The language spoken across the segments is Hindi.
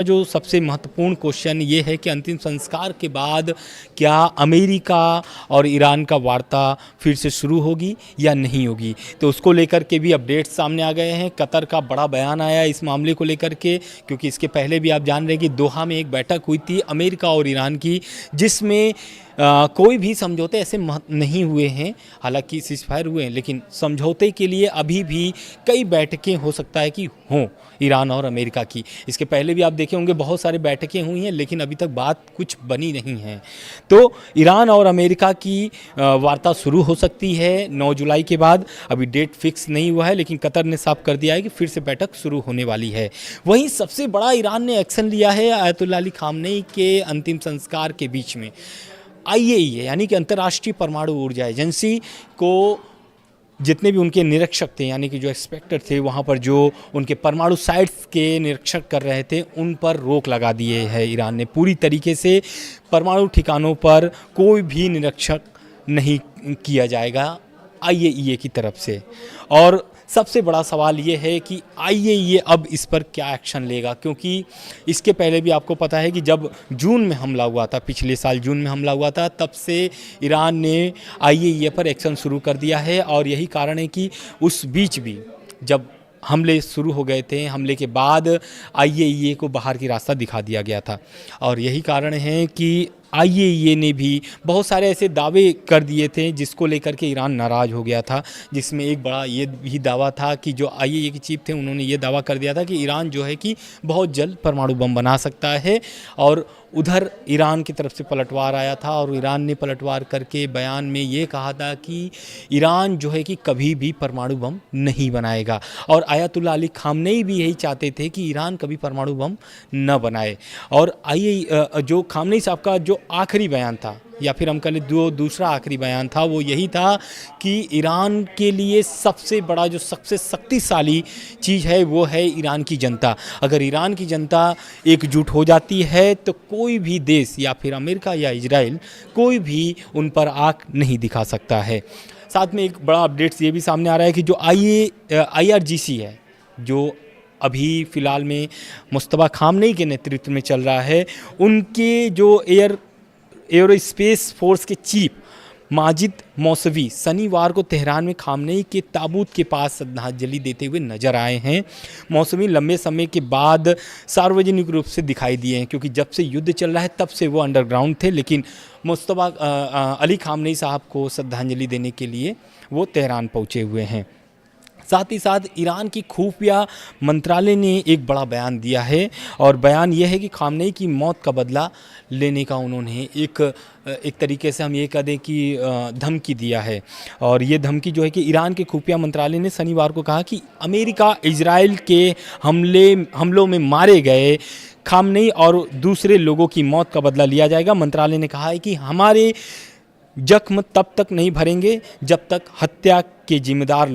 जो सबसे महत्वपूर्ण क्वेश्चन ये है कि अंतिम संस्कार के बाद क्या अमेरिका और ईरान का वार्ता फिर से शुरू होगी या नहीं होगी। तो उसको लेकर के भी अपडेट्स सामने आ गए हैं। कतर का बड़ा बयान आया इस मामले को लेकर के, क्योंकि इसके पहले भी आप जान रहे हैं कि दोहा में एक बैठक हुई थी अमेरिका और ईरान की, जिसमें कोई भी समझौते ऐसे नहीं हुए हैं। हालांकि सीज़फायर हुए हैं, लेकिन समझौते के लिए अभी भी कई बैठकें हो सकता है कि हों ईरान और अमेरिका की। इसके पहले भी आप देखे होंगे बहुत सारी बैठकें हुई हैं, लेकिन अभी तक बात कुछ बनी नहीं है। तो ईरान और अमेरिका की वार्ता शुरू हो सकती है 9 जुलाई के बाद। अभी डेट फिक्स नहीं हुआ है, लेकिन कतर ने साफ कर दिया है कि फिर से बैठक शुरू होने वाली है। वहीं सबसे बड़ा ईरान ने एक्शन लिया है आयतुल्लाह अली खामनेई के अंतिम संस्कार के बीच में। IAEA यानी कि अंतर्राष्ट्रीय परमाणु ऊर्जा एजेंसी को जितने भी उनके निरीक्षक थे, यानी कि जो एक्सपेक्टर थे, वहाँ पर जो उनके परमाणु साइट्स के निरीक्षण कर रहे थे, उन पर रोक लगा दिए है ईरान ने। पूरी तरीके से परमाणु ठिकानों पर कोई भी निरीक्षण नहीं किया जाएगा IAEA की तरफ से। और सबसे बड़ा सवाल ये है कि IAEA अब इस पर क्या एक्शन लेगा, क्योंकि इसके पहले भी आपको पता है कि जब जून में हमला हुआ था, पिछले साल जून में हमला हुआ था, तब से ईरान ने IAEA पर एक्शन शुरू कर दिया है। और यही कारण है कि उस बीच भी जब हमले शुरू हो गए थे, हमले के बाद IAEA को बाहर की रास्ता दिखा दिया गया था। और यही कारण है कि IAEA ने भी बहुत सारे ऐसे दावे कर दिए थे जिसको लेकर के ईरान नाराज़ हो गया था, जिसमें एक बड़ा ये भी दावा था कि जो IAEA के चीफ थे, उन्होंने ये दावा कर दिया था कि ईरान जो है कि बहुत जल्द परमाणु बम बना सकता है। और उधर ईरान की तरफ से पलटवार आया था, और ईरान ने पलटवार करके बयान में ये कहा था कि ईरान जो है कि कभी भी परमाणु बम नहीं बनाएगा। और आयतुल्लाह अली खामनेई भी यही चाहते थे कि ईरान कभी परमाणु बम न बनाए। और जो खामनेई साहब का जो आखिरी बयान था, या फिर हम कह लें दूसरा आखिरी बयान था, वो यही था कि ईरान के लिए सबसे बड़ा जो सबसे शक्तिशाली चीज़ है वो है ईरान की जनता। अगर ईरान की जनता एकजुट हो जाती है तो कोई भी देश, या फिर अमेरिका या इजराइल, कोई भी उन पर आँख नहीं दिखा सकता है। साथ में एक बड़ा अपडेट्स ये भी सामने आ रहा है कि जो IRGC है, जो अभी फ़िलहाल में मुस्तफ़ा खामनेई के नेतृत्व में चल रहा है, उनके जो एयरोस्पेस फोर्स के चीफ माजिद मौसवी शनिवार को तेहरान में खामनेई के ताबूत के पास श्रद्धांजलि देते हुए नजर आए हैं। मौसवी लंबे समय के बाद सार्वजनिक रूप से दिखाई दिए हैं, क्योंकि जब से युद्ध चल रहा है तब से वो अंडरग्राउंड थे, लेकिन मुस्तफ़ा अली खामनेई साहब को श्रद्धांजलि देने के लिए वो तेहरान पहुंचे हुए हैं। साथ ही साथ ईरान की खुफिया मंत्रालय ने एक बड़ा बयान दिया है, और बयान यह है कि खामनेई की मौत का बदला लेने का उन्होंने एक तरीके से हम ये कह दें कि धमकी दिया है। और ये धमकी जो है कि ईरान के खुफिया मंत्रालय ने शनिवार को कहा कि अमेरिका इजराइल के हमलों में मारे गए खामनेई और दूसरे लोगों की मौत का बदला लिया जाएगा। मंत्रालय ने कहा है कि हमारे जख्म तब तक नहीं भरेंगे जब तक हत्या के जिम्मेदार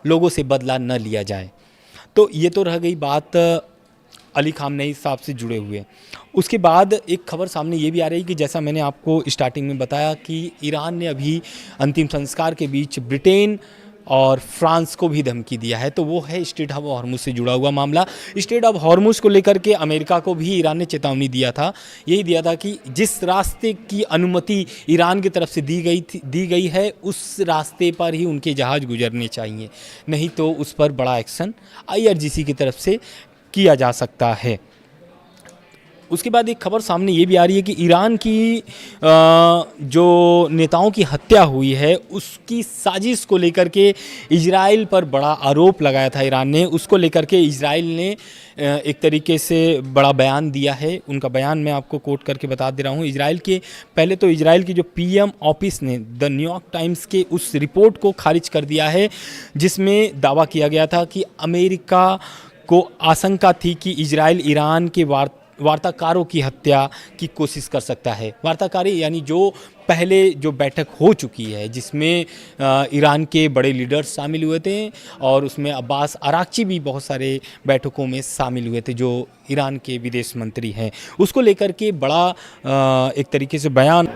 लोगों से बदला न लिया जाए। तो ये तो रह गई बात अली खामनेई साहब से जुड़े हुए। उसके बाद एक खबर सामने ये भी आ रही है कि जैसा मैंने आपको स्टार्टिंग में बताया कि ईरान ने अभी अंतिम संस्कार के बीच ब्रिटेन और फ्रांस को भी धमकी दिया है। तो वो है स्ट्रेट ऑफ हॉर्मुज से जुड़ा हुआ मामला। स्ट्रेट ऑफ हॉर्मुज को लेकर के अमेरिका को भी ईरान ने चेतावनी दिया था। यही दिया था कि जिस रास्ते की अनुमति ईरान की तरफ से दी गई है, उस रास्ते पर ही उनके जहाज़ गुजरने चाहिए, नहीं तो उस पर बड़ा एक्शन IRGC की तरफ से किया जा सकता है। उसके बाद एक खबर सामने ये भी आ रही है कि ईरान की जो नेताओं की हत्या हुई है, उसकी साजिश को लेकर के इजराइल पर बड़ा आरोप लगाया था ईरान ने। उसको लेकर के इजराइल ने एक तरीके से बड़ा बयान दिया है। उनका बयान मैं आपको कोट करके बता दे रहा हूँ। पहले तो इजराइल की जो PM ऑफिस ने द न्यूयॉर्क टाइम्स के उस रिपोर्ट को खारिज कर दिया है, जिसमें दावा किया गया था कि अमेरिका को आशंका थी कि इजराइल ईरान के वार्ताकारों की हत्या की कोशिश कर सकता है। वार्ताकारी यानी जो पहले जो बैठक हो चुकी है, जिसमें ईरान के बड़े लीडर्स शामिल हुए थे, और उसमें अब्बास अराक्ची भी बहुत सारे बैठकों में शामिल हुए थे, जो ईरान के विदेश मंत्री हैं। उसको लेकर के बड़ा एक तरीके से बयान